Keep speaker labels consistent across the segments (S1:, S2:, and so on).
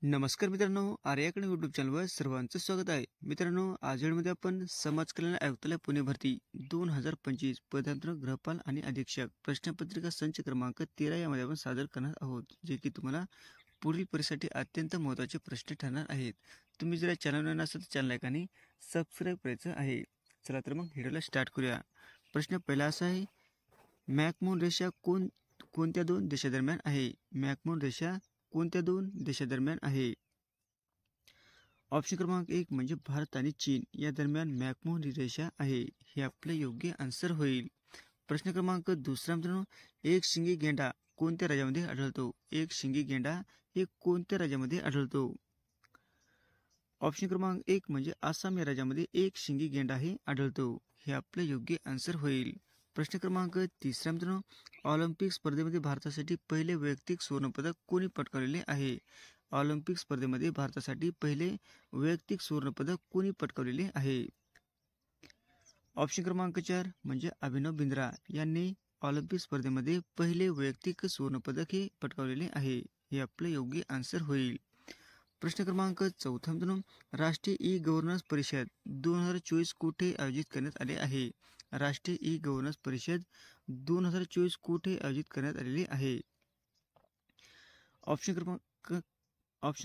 S1: नमस्कार मित्रांनो, आर्याकडे यूट्यूब चॅनलवर सर्वांचं स्वागत आहे. मित्रांनो, आज व्हिडिओमध्ये आपण समाज कल्याण आयुक्तालय पुणे भरती 2025 पदांतर गृहपाल आणि अधीक्षक प्रश्नपत्रिका संच क्रमांक 13 यामध्ये आपण सादर करणार आहोत, जे की तुम्हाला पुढील परीक्षेसाठी अत्यंत महत्त्वाचे प्रश्न ठरणार आहेत. तुम्ही जर चॅनलवर नसेल तर चॅनल लाईक आणि सबस्क्राईब करायचं आहे. चला तर मग व्हिडिओला स्टार्ट करूया. प्रश्न पहिला असा आहे, मॅकमोहन रेषा कोणत्या दोन देशादरम्यान आहे? मॅकमोहन रेषा कोणत्या दोन देशादरम्यान आहे? ऑप्शन क्रमांक 1 म्हणजे भारत आणि चीन या दरम्यान मॅकमोहन रेषा आहे. हे आपलं योग्य आन्सर होईल. प्रश्न क्रमांक दुसरा मित्रांनो, एक शिंगी गेंडा कोणत्या राज्यामध्ये आढळतो? एक शिंगी गेंडा हे कोणत्या राज्यामध्ये आढळतो? ऑप्शन क्रमांक 1 म्हणजे आसाम या राज्यामध्ये एक शिंगी गेंडा हे आढळतो. हे आपलं योग्य आन्सर होईल. प्रश्न क्रमांक तिसरा मित्रांनो, ऑलिम्पिक स्पर्धेमध्ये भारतासाठी पहिले वैयक्तिक सुवर्णपदक कोणी पटकावलेले आहे? ऑलिम्पिक स्पर्धेमध्ये भारतासाठी पहिले वैयक्तिक सुवर्णपदक कोणी पटकावलेले आहे? ऑप्शन क्रमांक 4 म्हणजे अभिनव बिंद्रा यांनी ऑलिम्पिक स्पर्धेमध्ये पहिले वैयक्तिक सुवर्णपदक हे पटकावलेले आहे. हे आपलं योग्य आन्सर होईल. प्रश्न क्रमांक चौथा मित्रांनो, राष्ट्रीय ई गव्हर्नन्स परिषद 2024 कुठे आयोजित करण्यात आले आहे? राष्ट्रीय ई गव्हर्नन्स परिषद 2024 कुठे आयोजित करण्यात आलेली आहे? ऑप्शन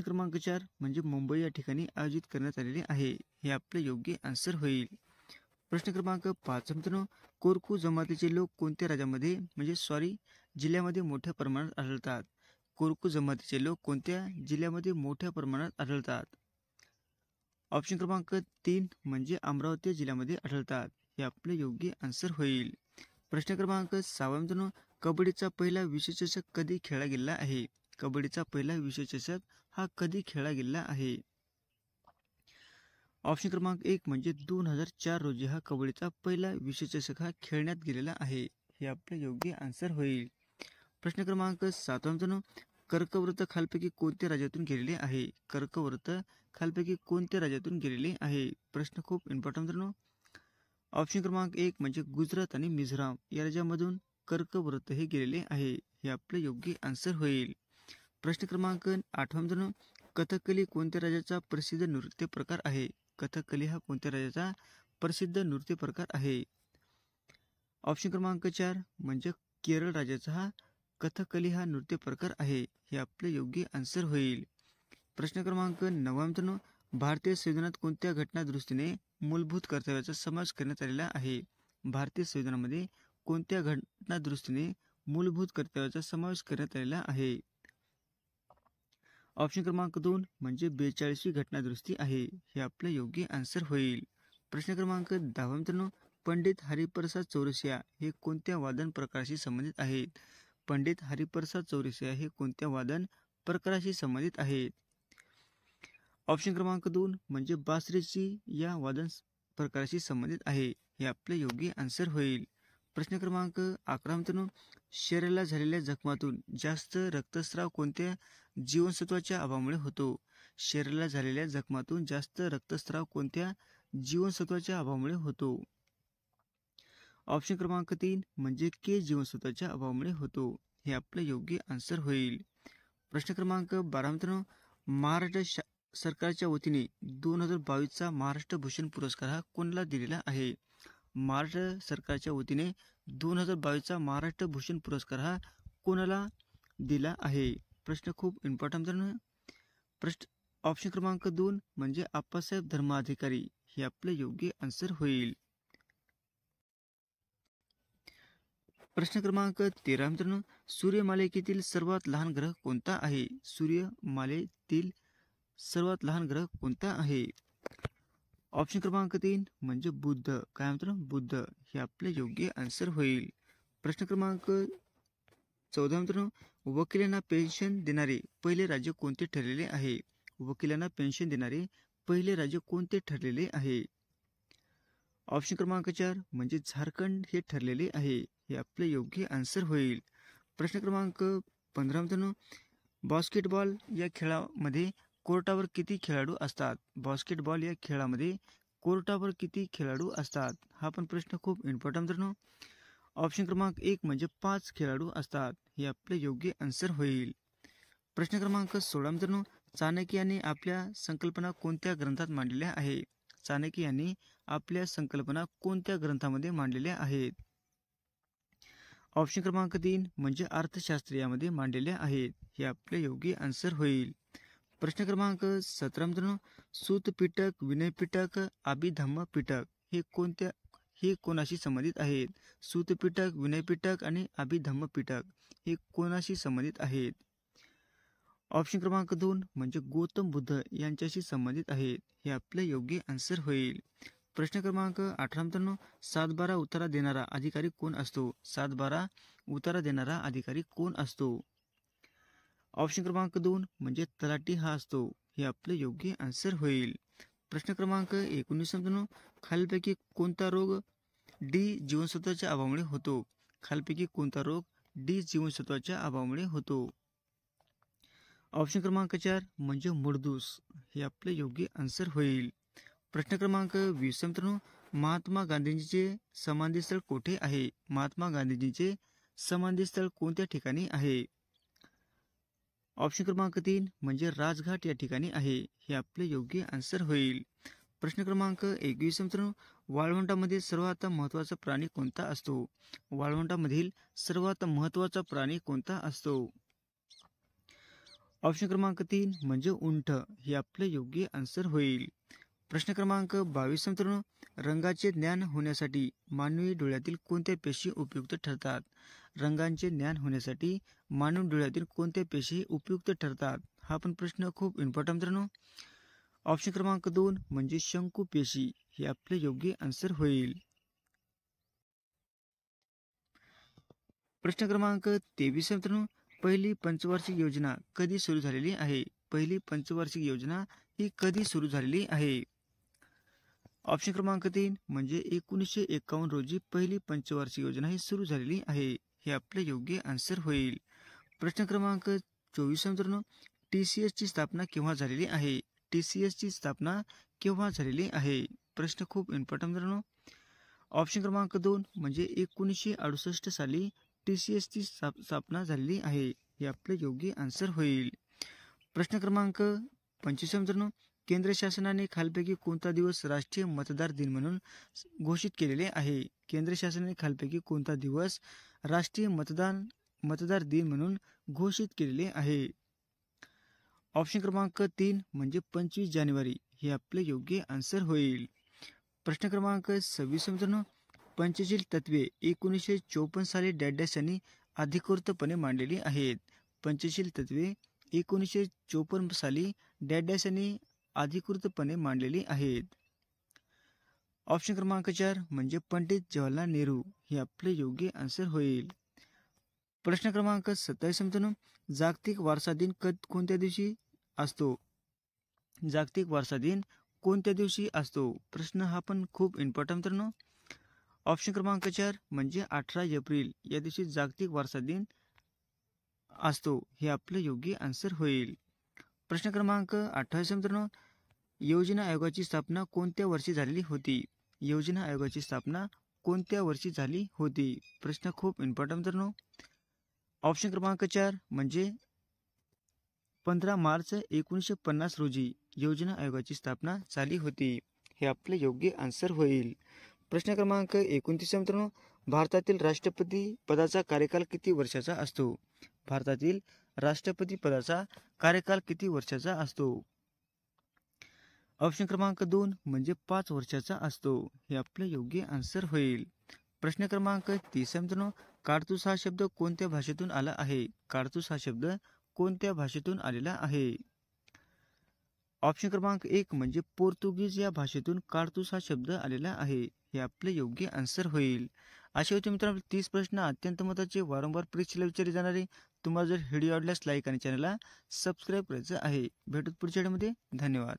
S1: क्रमांक 4 म्हणजे मुंबई या ठिकाणी आयोजित करण्यात आलेले आहे. हे आपले योग्य आन्सर होईल. प्रश्न क्रमांक 5 मित्रांनो, कोरकू जमातीचे लोक कोणत्या राज्यामध्ये जिल्ह्यामध्ये मोठ्या प्रमाणात आढळतात? कोरकू जमातीचे लोक कोणत्या जिल्ह्यामध्ये मोठ्या प्रमाणात आढळतात? ऑप्शन क्रमांक 3 म्हणजे अमरावती जिल्ह्यामध्ये आढळतात. हे आपले योग्य आन्सर होईल. प्रश्न क्रमांक 6 मित्रांनो, कबड्डीचा पहिला विश्वचषक कधी खेळला गेला आहे? कबड्डीचा पहिला विश्वचषक हा कधी खेळला गेला आहे? ऑप्शन क्रमांक 1 म्हणजे 2004 रोजी हा कबड्डीचा पहिला विश्वचषक हा खेळण्यात गेलेला आहे. हे आपले योग्य आन्सर होईल. प्रश्न क्रमांक 7 मित्रांनो, कर्कवृत्त खालपैकी कोणत्या राज्यातून गेलेले आहे? कर्कवृत्त खालपैकी कोणत्या राज्यातून गेलेले आहे? प्रश्न खूप इम्पॉर्टंट मित्रांनो. ऑप्शन क्रमांक 1 म्हणजे गुजरात आणि मिझोराम या राज्यामधून कर्कवृत्त हे गेलेले आहे. हे आपले योग्य आन्सर होईल. प्रश्न क्रमांक 8 मित्रांनो, कथकली कोणत्या राज्याचा प्रसिद्ध नृत्य प्रकार आहे? कथकली हा कोणत्या राज्याचा प्रसिद्ध नृत्य प्रकार आहे? ऑप्शन क्रमांक 4 म्हणजे केरळ राज्याचा हा कथकली हा नृत्य प्रकार आहे. हे आपले योग्य आन्सर होईल. प्रश्न क्रमांक 9 मित्रांनो, भारतीय संविधानात कोणत्या घटना दृष्टीने मूलभूत कर्तव्याचा समावेश करण्यात आलेला आहे? भारतीय संविधानामध्ये कोणत्या घटना दृष्टीने मूलभूत कर्तव्याचा समावेश करण्यात आलेला आहे? ऑप्शन क्रमांक 2 म्हणजे 42वी घटना दुरुस्ती आहे. हे आपले योग्य आन्सर होईल. प्रश्न क्रमांक 10 मित्रांनो, पंडित हरिप्रसाद चौरसिया हे कोणत्या वादन प्रकाराशी संबंधित आहेत? पंडित हरिप्रसाद चौरसिया हे कोणत्या वादन प्रकाराशी संबंधित आहेत? ऑप्शन क्रमांक 2 म्हणजे बासरीची या वादन प्रकाराशी संबंधित आहे. हे आपले योग्य आन्सर होईल. प्रश्न क्रमांक 11 मित्रांनो, शरीराला झालेल्या जखमातून जास्त रक्तस्राव कोणत्या जीवनसत्वाच्या अभावामुळे होतो? शरीराला झालेल्या जखमातून जास्त रक्तस्राव कोणत्या जीवनसत्वाच्या अभावामुळे होतो? ऑप्शन क्रमांक 3 म्हणजे के जीवनसत्वाच्या अभावामुळे होतो. हे आपले योग्य आन्सर होईल. प्रश्न क्रमांक 12 मित्रांनो, महाराष्ट्र सरकारच्या वतीने 2022चा महाराष्ट्र भूषण पुरस्कार हा कोणाला दिलेला आहे? महाराष्ट्र सरकारच्या वतीने 2022चा महाराष्ट्र भूषण पुरस्कार हा कोणाला दिला आहे? प्रश्न खूप इम्पॉर्टंट मित्रांनो. ऑप्शन क्रमांक 2 म्हणजे आप्पासाहेब धर्माधिकारी. हे आपले योग्य आन्सर होईल. प्रश्न क्रमांक 13 मित्रांनो, सूर्यमालिकेतील सर्वात लहान ग्रह कोणता आहे? सूर्यमालेतील सर्वात लहान ग्रह कोणता आहे? ऑप्शन क्रमांक 3 म्हणजे बुध. काय मित्रांनो? बुध. हे आपले योग्य आन्सर होईल. प्रश्न क्रमांक 14 मित्रांनो, वकिलांना पेन्शन देणारे पहिले राज्य कोणते ठरलेले आहे? वकिलांना पेन्शन देणारे पहिले राज्य कोणते ठरलेले आहे? ऑप्शन क्रमांक 4 म्हणजे झारखंड हे ठरलेले आहे. हे आपले योग्य आन्सर होईल. प्रश्न क्रमांक 15 मित्रांनो, बास्केटबॉल या खेळामध्ये कोर्टावर किती खेळाडू असतात? बास्केटबॉल या खेळामध्ये कोर्टावर किती खेळाडू असतात? हा पण प्रश्न खूप इम्पॉर्टंट मित्रांनो. ऑप्शन क्रमांक 1 म्हणजे 5 खेळाडू असतात. हे आपले योग्य आन्सर होईल. प्रश्न क्रमांक 16 मित्रांनो, चाणक्य यांनी आपल्या संकल्पना कोणत्या ग्रंथात मांडलेल्या आहे? चाणक्य यांनी आपल्या संकल्पना कोणत्या ग्रंथामध्ये मांडलेल्या आहेत? ऑप्शन क्रमांक 3 म्हणजे अर्थशास्त्र यामध्ये मांडलेल्या आहेत. हे आपले योग्य आन्सर होईल. प्रश्न क्रमांक 17 मित्रांनो, सूत पिटक, विनय पिटक, अभिधम्म पिटक हे कोणाशी संबंधित आहेत? सूत पिटक, विनय पिटक आणि अभिधम्म पिटक हे कोणाशी संबंधित आहेत? ऑप्शन क्रमांक 2 म्हणजे गौतम बुद्ध यांच्याशी संबंधित आहेत. हे आपले योग्य आन्सर होईल. प्रश्न क्रमांक 18 मित्रांनो, 7/12 उतारा देणारा अधिकारी कोण असतो? 7/12 उतारा देणारा अधिकारी कोण असतो? ऑप्शन क्रमांक 2 म्हणजे तलाठी हा असतो. हे आपले योग्य आन्सर होईल. प्रश्न क्रमांक 19 मित्रांनो, खालीलपैकी कोणता रोग डी जीवनसत्वाच्या अभावामुळे होतो? खालीलपैकी कोणता रोग डी जीवनसत्वाच्या अभावामुळे होतो? ऑप्शन क्रमांक 4 म्हणजे मूळदूस. हे आपले योग्य आन्सर होईल. प्रश्न क्रमांक 20 मित्रांनो, महात्मा गांधींचे समाधी स्थळ कोठे आहे? महात्मा गांधींचे समाधी स्थळ कोणत्या ठिकाणी आहे? ऑप्शन क्रमांक 3 म्हणजे राजघाट या ठिकाणी आहे. हे आपले योग्य आन्सर होईल. प्रश्न क्रमांक 21 मित्रांनो, वाळवंटामध्ये सर्वात महत्त्वाचा प्राणी कोणता असतो? वाळवंटामधील सर्वात महत्त्वाचा प्राणी कोणता असतो? ऑप्शन क्रमांक 3 म्हणजे उंट. हे आपले योग्य आन्सर होईल. प्रश्न क्रमांक 22 मित्रांनो, रंगाचे ज्ञान होण्यासाठी मानवी डोळ्यातील कोणत्या पेशी उपयुक्त ठरतात? रंगांचे ज्ञान होण्यासाठी मानवी डोळ्यातील कोणत्या पेशी उपयुक्त ठरतात? हा पण प्रश्न खूप इम्पॉर्टंट मित्रांनो. ऑप्शन क्रमांक 2 म्हणजे शंकू पेशी. हे आपले योग्य आन्सर होईल. प्रश्न क्रमांक 23 मित्रांनो, पहिली पंचवार्षिक योजना कधी सुरू झालेली आहे? पहिली पंचवार्षिक योजना ही कधी सुरू झालेली आहे? ऑप्शन क्रमांक 3 म्हणजे 1951 रोजी पहिली पंचवार्षिक योजना ही सुरू झालेली आहे. हे आपले योग्य आन्सर होईल. प्रश्न क्रमांक 24 मित्रांनो, TCS ची स्थापना केव्हा झालेली आहे? TCS ची स्थापना केव्हा झालेली आहे? प्रश्न खूप इम्पॉर्टंट मित्रांनो. ऑप्शन क्रमांक 2 म्हणजे 1968 साली TCS ची स्थापना झालेली आहे. हे आपले योग्य आन्सर होईल. प्रश्न क्रमांक 25 मित्रांनो, केंद्र शासनाने खालीलपैकी कोणता दिवस राष्ट्रीय मतदार दिन म्हणून घोषित केलेले आहे? केंद्र शासनाने खालीलपैकी कोणता दिवस राष्ट्रीय मतदार दिन म्हणून घोषित केलेले आहे? ऑप्शन क्रमांक 3 म्हणजे 25 जानेवारी. हे आपले योग्य आन्सर होईल. प्रश्न क्रमांक 26 मित्रांनो, पंचशील तत्वे 1954 साली डॅश यांनी अधिकृतपणे मांडलेली आहेत. पंचशील तत्वे 1954 साली डॅश यांनी अधिकृतपणे मांडलेली आहेत. ऑप्शन क्रमांक 4 म्हणजे पंडित जवाहरलाल नेहरू. हे आपले योग्य आन्सर होईल. प्रश्न क्रमांक 27 मित्रांनो, जागतिक वारसा दिन कोणत्या दिवशी असतो? जागतिक वारसा दिन कोणत्या दिवशी असतो? प्रश्न हा पण खूप इम्पॉर्टंट मित्रांनो. ऑप्शन क्रमांक 4 म्हणजे 18 एप्रिल या दिवशी जागतिक वारसा दिन असतो. हे आपले योग्य आन्सर होईल. प्रश्न क्रमांक 28 मित्रांनो, योजना आयोगाची स्थापना कोणत्या वर्षी झालेली होती? योजना आयोगाची स्थापना कोणत्या वर्षी झाली होती? प्रश्न खूप इम्पॉर्टंट मित्रांनो. ऑप्शन क्रमांक 4 म्हणजे 15 मार्च 1950 रोजी योजना आयोगाची स्थापना झाली होती. हे आपले योग्य आन्सर होईल. प्रश्न क्रमांक 29 मित्रांनो, भारतातील राष्ट्रपती पदाचा कार्यकाल किती वर्षाचा असतो? भारतातील राष्ट्रपती पदाचा कार्यकाल किती वर्षाचा असतो? ऑप्शन क्रमांक 2 म्हणजे 5 वर्षाचा असतो. हे आपले योग्य आन्सर होईल. प्रश्न क्रमांक 30 मित्रांनो, कारतूस हा शब्द कोणत्या भाषेतून आला आहे? कारतूस हा शब्द कोणत्या भाषेतून आलेला आहे? ऑप्शन क्रमांक 1 म्हणजे पोर्तुगीज या भाषेतून कारतूस हा शब्द आलेला आहे. हे आपले योग्य आन्सर होईल. असे होते मित्रांनो 30 प्रश्न अत्यंत महत्त्वाचे वारंवार परीक्षेला विचारले जाणारे. तुम्हाला जर व्हिडिओ आवडल्यास लाईक आणि चॅनलला सबस्क्राईब करायचं आहे. भेटूत पुढच्या व्हिडिओमध्ये. धन्यवाद.